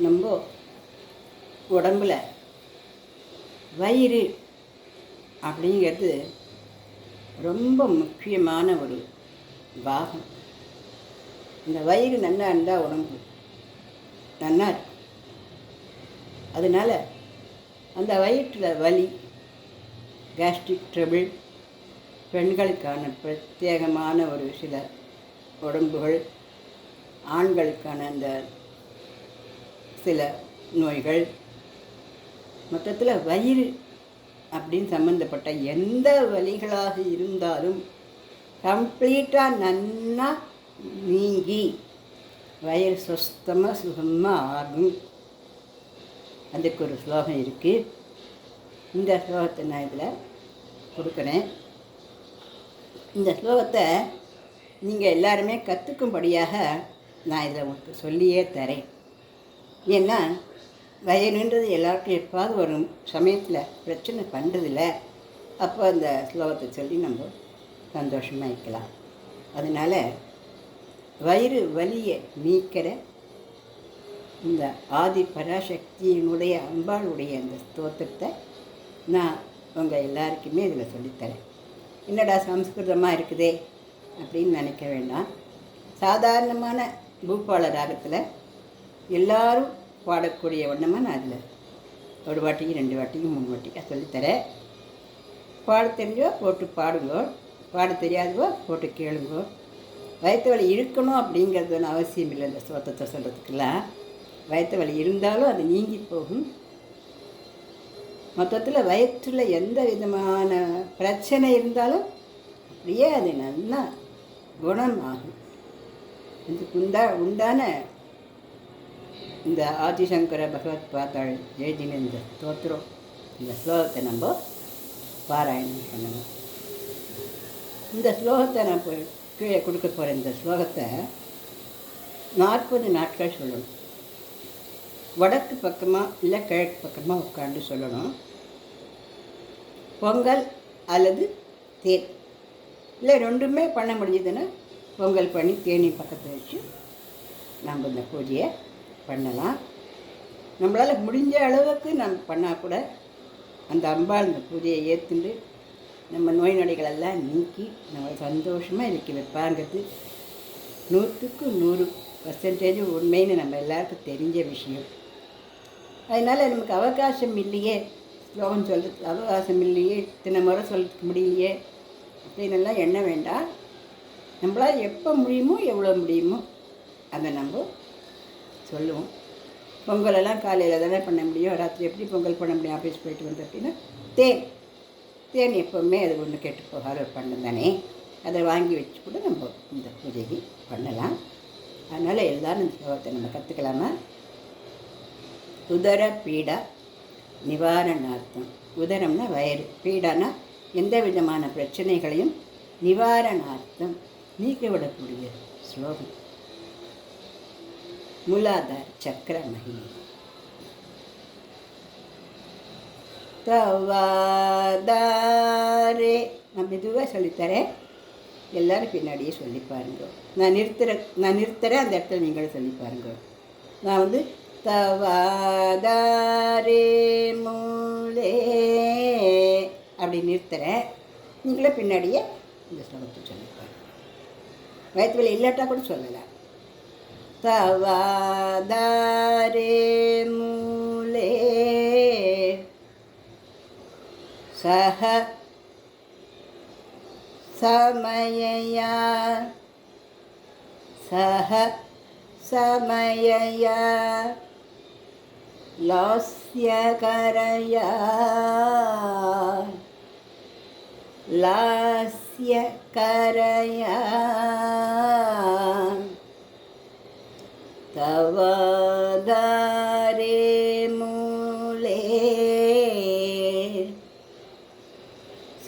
நம்ம உடம்புல வயிறு அப்படிங்கிறது ரொம்ப முக்கியமான ஒரு பாகம். இந்த வயிறு நல்லா இருந்தால் உடம்பு நல்லா இருக்கும். அதனால் அந்த வயிற்றில் வலி, கேஸ்ட்ரிக் ட்ரபிள், பெண்களுக்கான பிரத்யேகமான ஒரு சில உடம்புகள், ஆண்களுக்கான அந்த சில நோய்கள், மொத்தத்தில் வயிறு அப்படின்னு சம்மந்தப்பட்ட எந்த வலிகளாக இருந்தாலும் கம்ப்ளீட்டாக நன்னா நீங்கி வயிறு சுத்தமாக சுகமாக ஆகும். அதுக்கு ஒரு ஸ்லோகம் இருக்குது. இந்த ஸ்லோகத்தை நான் இதில் கொடுக்குறேன். இந்த ஸ்லோகத்தை நீங்கள் எல்லாருமே கற்றுக்கும்படியாக நான் இதில் உங்களுக்கு சொல்லியே தரேன். ஏன்னா வயலுன்றது எல்லாருக்கும் எப்பாவது ஒரு சமயத்தில் பிரச்சனை பண்ணுறதில்ல. அப்போ அந்த ஸ்லோகத்தை சொல்லி நம்ம சந்தோஷமாக இருக்கலாம். அதனால் வயிறு வலியை நீக்கிற இந்த ஆதி பராசக்தியினுடைய அம்பாளுடைய அந்த ஸ்தோத்திரத்தை நான் உங்கள் எல்லாருக்குமே இதில் சொல்லித்தரேன். என்னடா சம்ஸ்கிருதமாக இருக்குதே அப்படின்னு நினைக்க வேண்டாம். சாதாரணமான பூபால ராகத்தில் எல்லாரும் பாடக்கூடிய வண்ணமாக நான் அதில் ஒரு வாட்டிக்கு 2 வாட்டிக்கு 3 வாட்டிக்காக சொல்லித்தரேன். பாட தெரிஞ்சோ போட்டு பாடுங்கோ, பாட தெரியாதவோ போட்டு கேளுங்கோ. வயிற்று வலி இருக்கணும் அப்படிங்கிறது ஒன்றும் அவசியம் இல்லை. இந்த ஸ்தோத்திரத்தை சொல்கிறதுக்கெல்லாம் வயிற்று வலி இருந்தாலும் அது நீங்கி போகும். மொத்தத்தில் வயிற்றில் எந்த விதமான பிரச்சனை இருந்தாலும் அப்படியே அது நல்லா குணமாகும். இதுக்கு உண்டான இந்த ஆதிசங்கர பகவத் பாத்தாள் எழுதின இந்த ஸ்தோத்திரம், இந்த ஸ்லோகத்தை நம்ம பாராயணம் பண்ணணும். இந்த ஸ்லோகத்தை நான் இப்போ கீழே கொடுக்க போகிற இந்த ஸ்லோகத்தை 40 நாட்கள் சொல்லணும். வடக்கு பக்கமாக இல்லை கிழக்கு பக்கமாக உட்காந்து சொல்லணும். பொங்கல் அல்லது தேன் இல்லை ரெண்டுமே பண்ண முடிஞ்சதுன்னா பொங்கல் பண்ணி தேனி பக்கத்தில் வச்சு நம்ம இந்த பூஜையை பண்ணலாம். நம்மளால் முடிஞ்ச அளவுக்கு நம்ம பண்ணால் கூட அந்த அம்பாள் இந்த பூஜையை ஏற்றுண்டு நம்ம நோய் நொடிகளெல்லாம் நீக்கி நம்ம சந்தோஷமாக இருக்க வைப்பாங்கிறது 100க்கு 100% உண்மைன்னு நம்ம எல்லாருக்கும் தெரிஞ்ச விஷயம். அதனால் நமக்கு அவகாசம் இல்லையே, ஸ்லோகம் சொல்கிறதுக்கு அவகாசம் இல்லையே, இத்தனை முறை சொல்கிறதுக்கு முடியலையே அப்படின்னெல்லாம் எண்ண வேண்டாம். நம்மளால் எப்போ முடியுமோ எவ்வளோ முடியுமோ அதை நம்ம சொல்லுவோம். பொங்கலெல்லாம் காலையில் தானே பண்ண முடியும், ராத்திரி எப்படி பொங்கல் பண்ண முடியும் ஆஃபீஸ் போயிட்டு வந்து அப்படின்னா தேன் எப்போவுமே அது ஒன்று கெட்டு போகாத பண்ணம் தானே, அதை வாங்கி வச்சு கூட நம்ம இந்த பூஜைக்கு பண்ணலாம். அதனால் எல்லாரும் இந்த ஸ்லோகத்தை நம்ம கற்றுக்கலாமா? உதர பீடா நிவாரணார்த்தம். உதரம்னா வயிறு, பீடானா எந்த விதமான பிரச்சனைகளையும் நிவாரணார்த்தம் நீக்கிவிடக்கூடிய ஸ்லோகம். மூலாதார சக்கர மகிமை. தவாதாரே நான் மெதுவாக சொல்லித்தரேன், எல்லோரும் பின்னாடியே சொல்லி பாருங்க. நான் நிறுத்துகிறேன், அந்த இடத்துல நீங்களும் சொல்லி பாருங்க. நான் வந்து தவாதாரே மூலே அப்படி நிறுத்துகிறேன், நீங்களும் பின்னாடியே இந்த ஸ்லோகத்தை சொல்லி பாருங்க. வயிற்று வலி இல்லாட்டா கூட சொல்லலாம். தவாதாரே மூலே சஹ சமயயா லாஸ்யகரயா தவாதாரே மூலே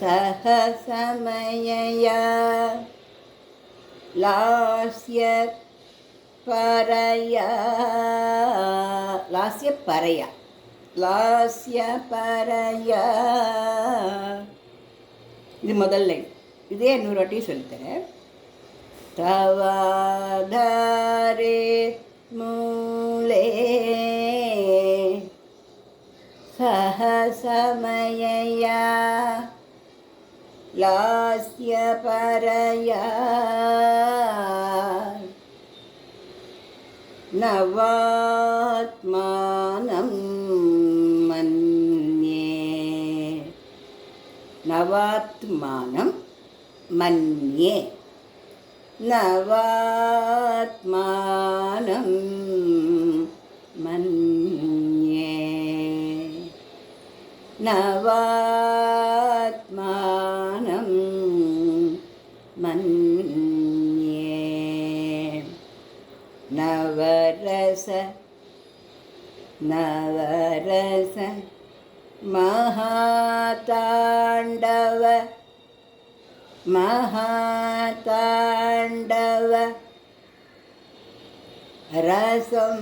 சஹ சமயயா லாஸ்யபரயா இது முதல் லைன். இதே 100 வாட்டியும் சொல்லித்தரேன். தவாதாரே மூலே समयया लास्यपरया नवात्मानं मन्ये नवात्मानं मन्ये नवात्मानं मन्ये नवात्मानं मन्ये नवरस नवरस महाताण्डव महाताण्डव रसं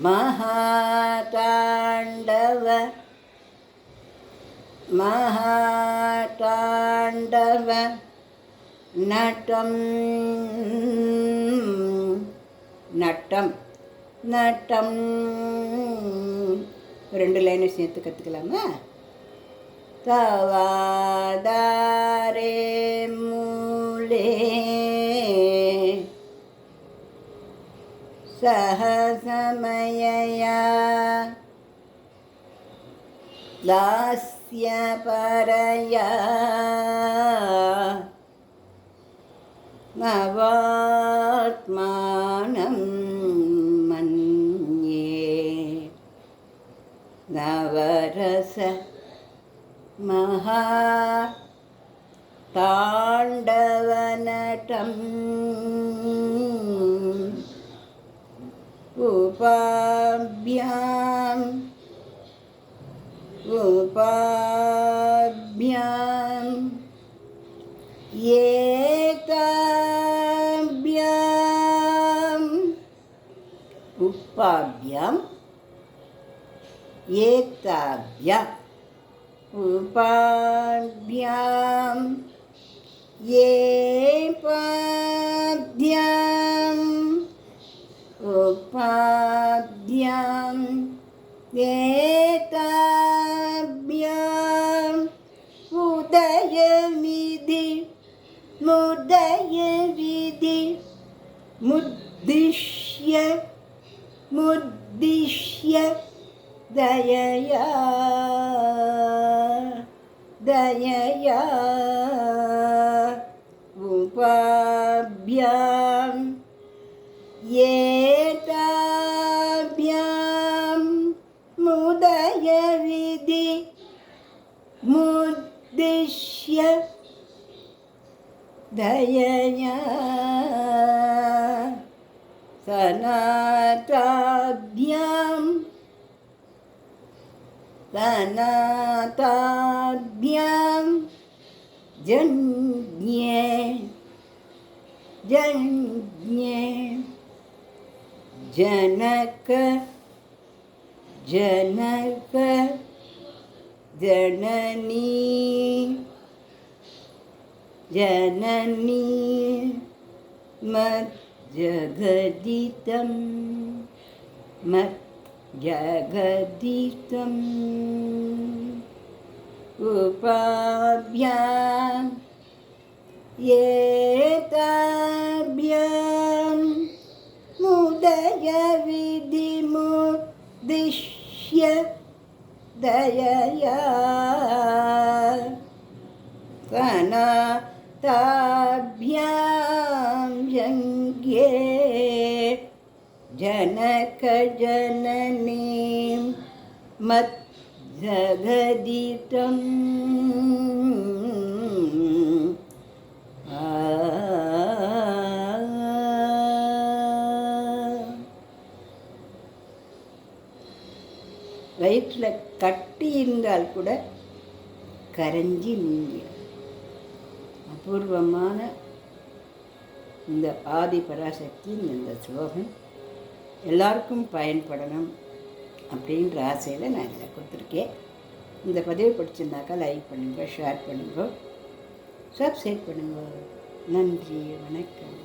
महाताण्डव महाताण्डव नटं नटं नटं ரெண்டு லைனை சேர்த்து கற்றுக்கலாமா? तवादारे मूले सहसमयया लास्यपरया नवात्मानं मन्ये नवरस महाताण्डवनटम् उपाभ्याम् उपाभ्याम् एताभ्याम् उपाभ्याम् एताभ्याम् उपाभ्याम् एपाभ्याम् उपाभ्याम् एताभ्याम् उदयविधि मुदयविधि मुद्दिश्य मुद्दिश्य दयया दयया उपाभ्याम् एताभ्याम् मुदयविधि मुद्दिश्य दयया सनाताभ्याम् सनाताभ्यां जन्ये जन्ये जनक जनक जननी जननी मज्जगदितं जगदितम् उपाभ्याम् एताभ्यां मुदयविधिमुद्दिश्य दयया सनाताभ्यां यज्ञे जनक जननीं मज्जगदितम् வயிற்றில் கட்டி இருந்தால் கூட கரைஞ்சி நீங்கிடும். அபூர்வமான இந்த ஆதி பராசக்தியின் இந்த ஸ்லோகம் எல்லாருக்கும் பயன்படணும் அப்படின்ற ஆசையில் நான் இதில் கொடுத்துருக்கேன். இந்த பதிவை பிடிச்சிருந்தாக்கா லைக் பண்ணுங்கள், ஷேர் பண்ணுங்கள், சப்ஸ்கிரைப் பண்ணுங்கள். நன்றி, வணக்கம்.